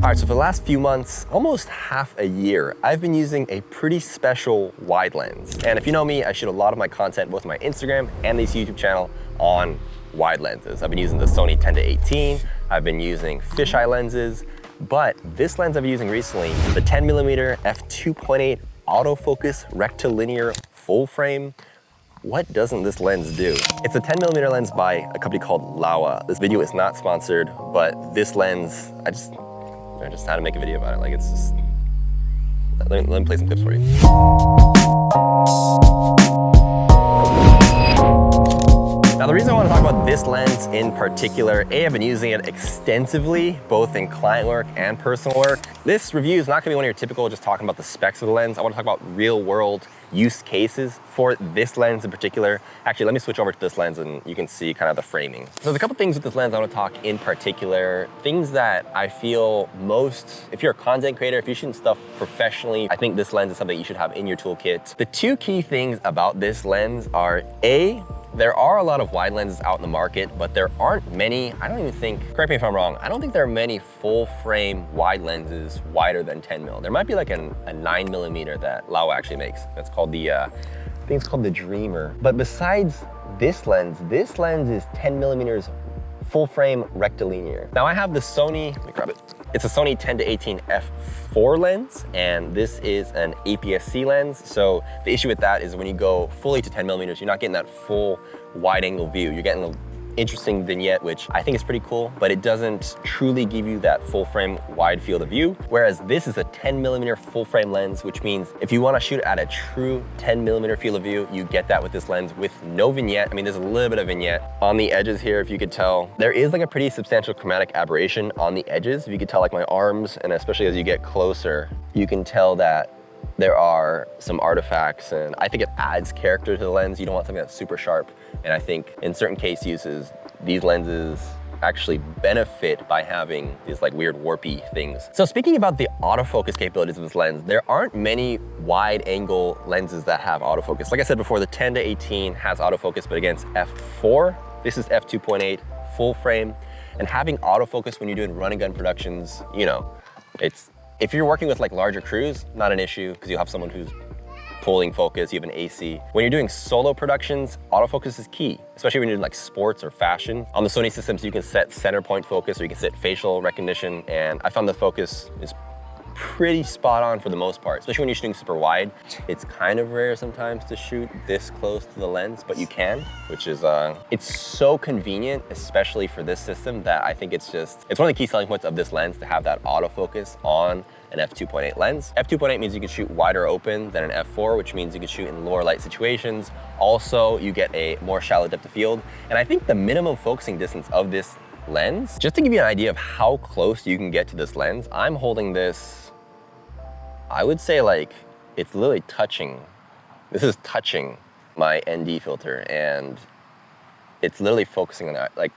All right, so for the last few months, almost half a year, I've been using a pretty special wide lens. And if you know me, I shoot a lot of my content, both my Instagram and this YouTube channel, on wide lenses. I've been using the Sony 10-18, I've been using fisheye lenses, but this lens I've been using recently, the 10mm f2.8 autofocus rectilinear full frame. What doesn't this lens do? It's a 10mm lens by a company called Laowa. This video is not sponsored, but this lens, I just had to make a video about it. Like, it's just, let me play some clips for you. Now, the reason I want to talk about this lens in particular, I've been using it extensively, both in client work and personal work. This review is not gonna be one of your typical just talking about the specs of the lens. I want to talk about real world use cases for this lens in particular. Actually, let me switch over to this lens and you can see kind of the framing. So there's a couple things with this lens I want to talk in particular. Things that I feel most, if you're a content creator, if you're shooting stuff professionally, I think this lens is something you should have in your toolkit. The two key things about this lens are A, there are a lot of wide lenses out in the market, but there aren't many, I don't even think, correct me if I'm wrong, I don't think there are many full frame wide lenses wider than 10mm. There might be like a 9mm that Laowa actually makes. That's called the, I think it's called the Dreamer. But besides this lens is 10mm full frame rectilinear. Now I have the Sony, let me grab it. It's a Sony 10-18 f4 lens, and this is an APS-C lens. So the issue with that is when you go fully to 10mm, you're not getting that full wide angle view. You're getting an interesting vignette, which I think is pretty cool, but it doesn't truly give you that full frame wide field of view. Whereas this is a 10mm full frame lens, which means if you want to shoot at a true 10mm field of view, you get that with this lens with no vignette. I mean, there's a little bit of vignette on the edges here. If you could tell, there is like a pretty substantial chromatic aberration on the edges. If you could tell, like my arms, and especially as you get closer, you can tell that there are some artifacts, and I think it adds character to the lens. You don't want something that's super sharp. And I think in certain case uses, these lenses actually benefit by having these like weird warpy things. So speaking about the autofocus capabilities of this lens, there aren't many wide angle lenses that have autofocus. Like I said before, the 10-18 has autofocus, but against f4, this is f2.8 full frame. And having autofocus when you're doing run and gun productions, you know, if you're working with like larger crews, not an issue because you have someone who's pulling focus, you have an AC. When you're doing solo productions, autofocus is key, especially when you're doing like sports or fashion. On the Sony systems, you can set center point focus or you can set facial recognition, and I found the focus is pretty spot on for the most part, especially when you're shooting super wide. It's kind of rare sometimes to shoot this close to the lens, but you can, which is, it's so convenient, especially for this system, that I think it's one of the key selling points of this lens to have that autofocus on an f2.8 lens. f2.8 means you can shoot wider open than an f4, which means you can shoot in lower light situations. Also, you get a more shallow depth of field. And I think the minimum focusing distance of this lens, just to give you an idea of how close you can get to this lens, I'm holding this, I would say like, it's literally touching. This is touching my ND filter, and it's literally focusing on that. Like,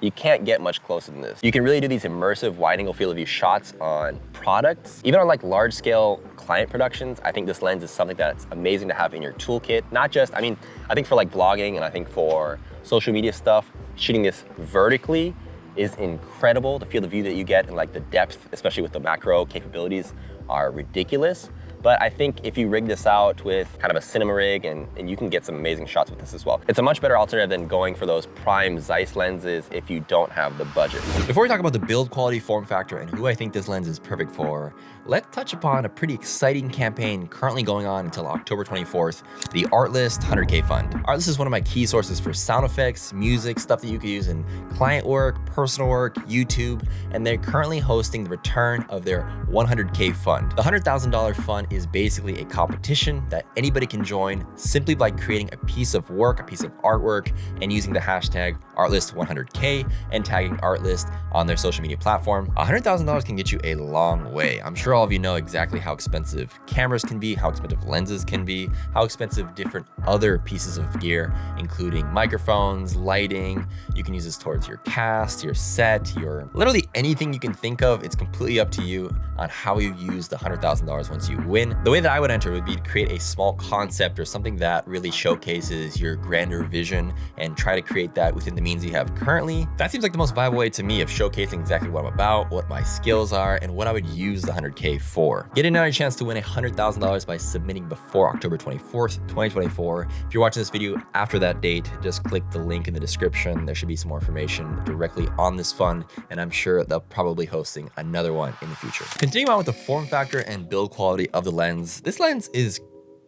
you can't get much closer than this. You can really do these immersive wide angle field of view shots on products. Even on like large scale client productions, I think this lens is something that's amazing to have in your toolkit. Not just, I mean, I think for like vlogging and I think for social media stuff, shooting this vertically is incredible. The field of view that you get and like the depth, especially with the macro capabilities, are ridiculous. But I think if you rig this out with kind of a cinema rig and you can get some amazing shots with this as well. It's a much better alternative than going for those prime Zeiss lenses if you don't have the budget. Before we talk about the build quality, form factor, and who I think this lens is perfect for, let's touch upon a pretty exciting campaign currently going on until October 24th, the Artlist 100K Fund. Artlist is one of my key sources for sound effects, music, stuff that you could use in client work, personal work, YouTube, and they're currently hosting the return of their 100K Fund. The $100,000 fund is basically a competition that anybody can join simply by creating a piece of work, a piece of artwork, and using the hashtag Artlist100K and tagging Artlist on their social media platform. $100,000 can get you a long way. I'm sure all of you know exactly how expensive cameras can be, how expensive lenses can be, how expensive different other pieces of gear, including microphones, lighting. You can use this towards your cast, your set, your literally anything you can think of. It's completely up to you on how you use the $100,000 once you win. The way that I would enter would be to create a small concept or something that really showcases your grander vision and try to create that within the means you have currently. That seems like the most viable way to me of showcasing exactly what I'm about, what my skills are, and what I would use the 100K for. Get another chance to win $100,000 by submitting before October 24th, 2024. If you're watching this video after that date, just click the link in the description. There should be some more information directly on this fund, and I'm sure they'll probably hosting another one in the future. Continuing on with the form factor and build quality of the lens, this lens is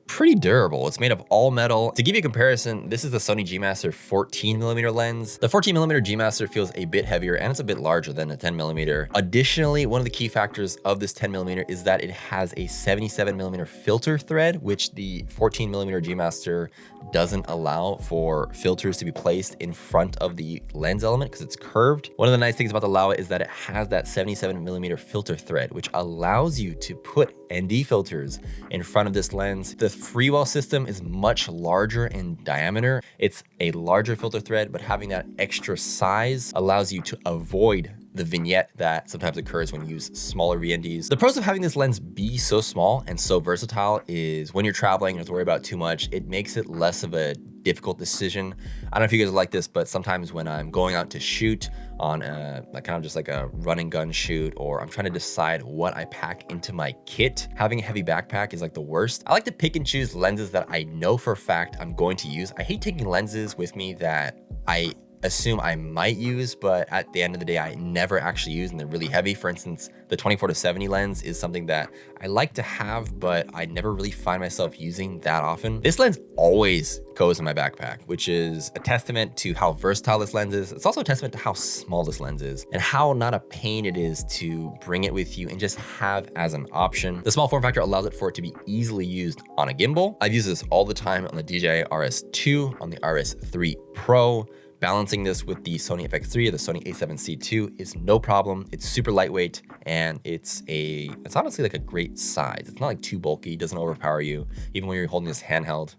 pretty durable. It's made of all metal. To give you a comparison, this is the Sony G Master 14mm lens. The 14mm G Master feels a bit heavier and it's a bit larger than the 10mm. Additionally, one of the key factors of this 10mm is that it has a 77mm filter thread, which the 14mm G Master doesn't allow for filters to be placed in front of the lens element because it's curved. One of the nice things about the Laowa is that it has that 77mm filter thread, which allows you to put ND filters in front of this lens. The Freewell system is much larger in diameter. It's a larger filter thread, but having that extra size allows you to avoid the vignette that sometimes occurs when you use smaller VNDs. The pros of having this lens be so small and so versatile is when you're traveling, you don't have to worry about too much. It makes it less of a difficult decision. I don't know if you guys are like this, but sometimes when I'm going out to shoot on a kind of just like a run and gun shoot, or I'm trying to decide what I pack into my kit, having a heavy backpack is like the worst. I like to pick and choose lenses that I know for a fact I'm going to use. I hate taking lenses with me that I assume I might use, but at the end of the day, I never actually use and they're really heavy. For instance, the 24-70 lens is something that I like to have, but I never really find myself using that often. This lens always goes in my backpack, which is a testament to how versatile this lens is. It's also a testament to how small this lens is and how not a pain it is to bring it with you and just have as an option. The small form factor allows it for it to be easily used on a gimbal. I've used this all the time on the DJI RS2, on the RS3 Pro. Balancing this with the Sony FX3 or the Sony a7C II is no problem. It's super lightweight and it's honestly like a great size. It's not like too bulky, it doesn't overpower you. Even when you're holding this handheld,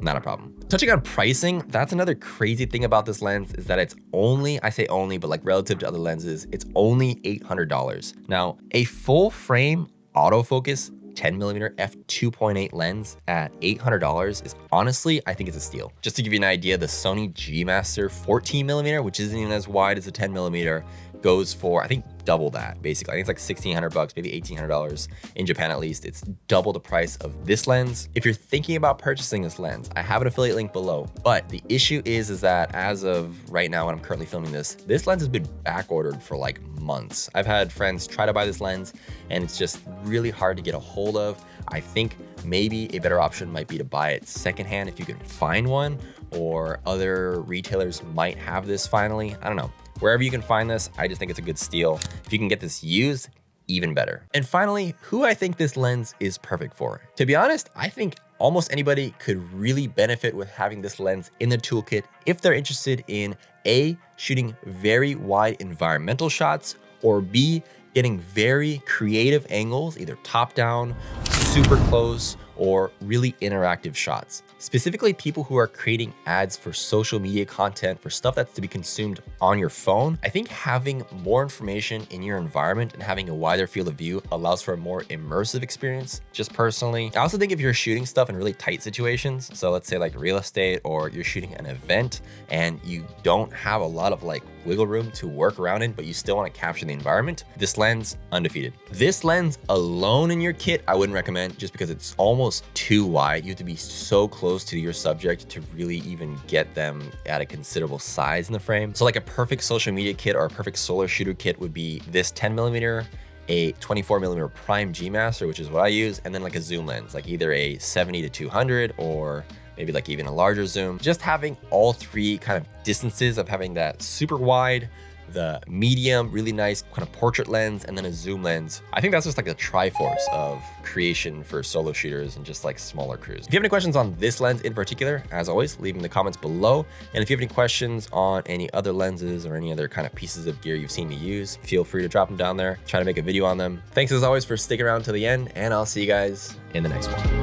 not a problem. Touching on pricing, that's another crazy thing about this lens is that it's only, I say only, but like relative to other lenses, it's only $800. Now, a full frame autofocus 10mm f2.8 lens at $800 is honestly, I think it's a steal. Just to give you an idea, the Sony G Master 14mm, which isn't even as wide as a 10mm, goes for, I think, double that basically. I think it's like $1,600, maybe $1,800 in Japan at least. It's double the price of this lens. If you're thinking about purchasing this lens, I have an affiliate link below, but the issue is that as of right now, when I'm currently filming this lens has been back ordered for like months. I've had friends try to buy this lens and it's just really hard to get a hold of. I think maybe a better option might be to buy it secondhand if you can find one, or other retailers might have this finally. I don't know. Wherever you can find this, I just think it's a good steal. If you can get this used, even better. And finally, who I think this lens is perfect for. To be honest, I think almost anybody could really benefit with having this lens in the toolkit if they're interested in A, shooting very wide environmental shots, or B, getting very creative angles, either top down, super close, or really interactive shots. Specifically, people who are creating ads for social media content, for stuff that's to be consumed on your phone. I think having more information in your environment and having a wider field of view allows for a more immersive experience, just personally. I also think if you're shooting stuff in really tight situations, so let's say like real estate, or you're shooting an event and you don't have a lot of like wiggle room to work around in, but you still want to capture the environment, this lens, undefeated. This lens alone in your kit, I wouldn't recommend, just because it's almost too wide. You have to be so close to your subject to really even get them at a considerable size in the frame. So like a perfect social media kit or a perfect solo shooter kit would be this 10mm, a 24mm prime G Master, which is what I use, and then like a zoom lens, like either a 70-200 or maybe like even a larger zoom. Just having all three kind of distances of having that super wide, the medium, really nice kind of portrait lens, and then a zoom lens. I think that's just like a triforce of creation for solo shooters and just like smaller crews. If you have any questions on this lens in particular, as always, leave them in the comments below. And if you have any questions on any other lenses or any other kind of pieces of gear you've seen me use, feel free to drop them down there. Try to make a video on them. Thanks as always for sticking around to the end, and I'll see you guys in the next one.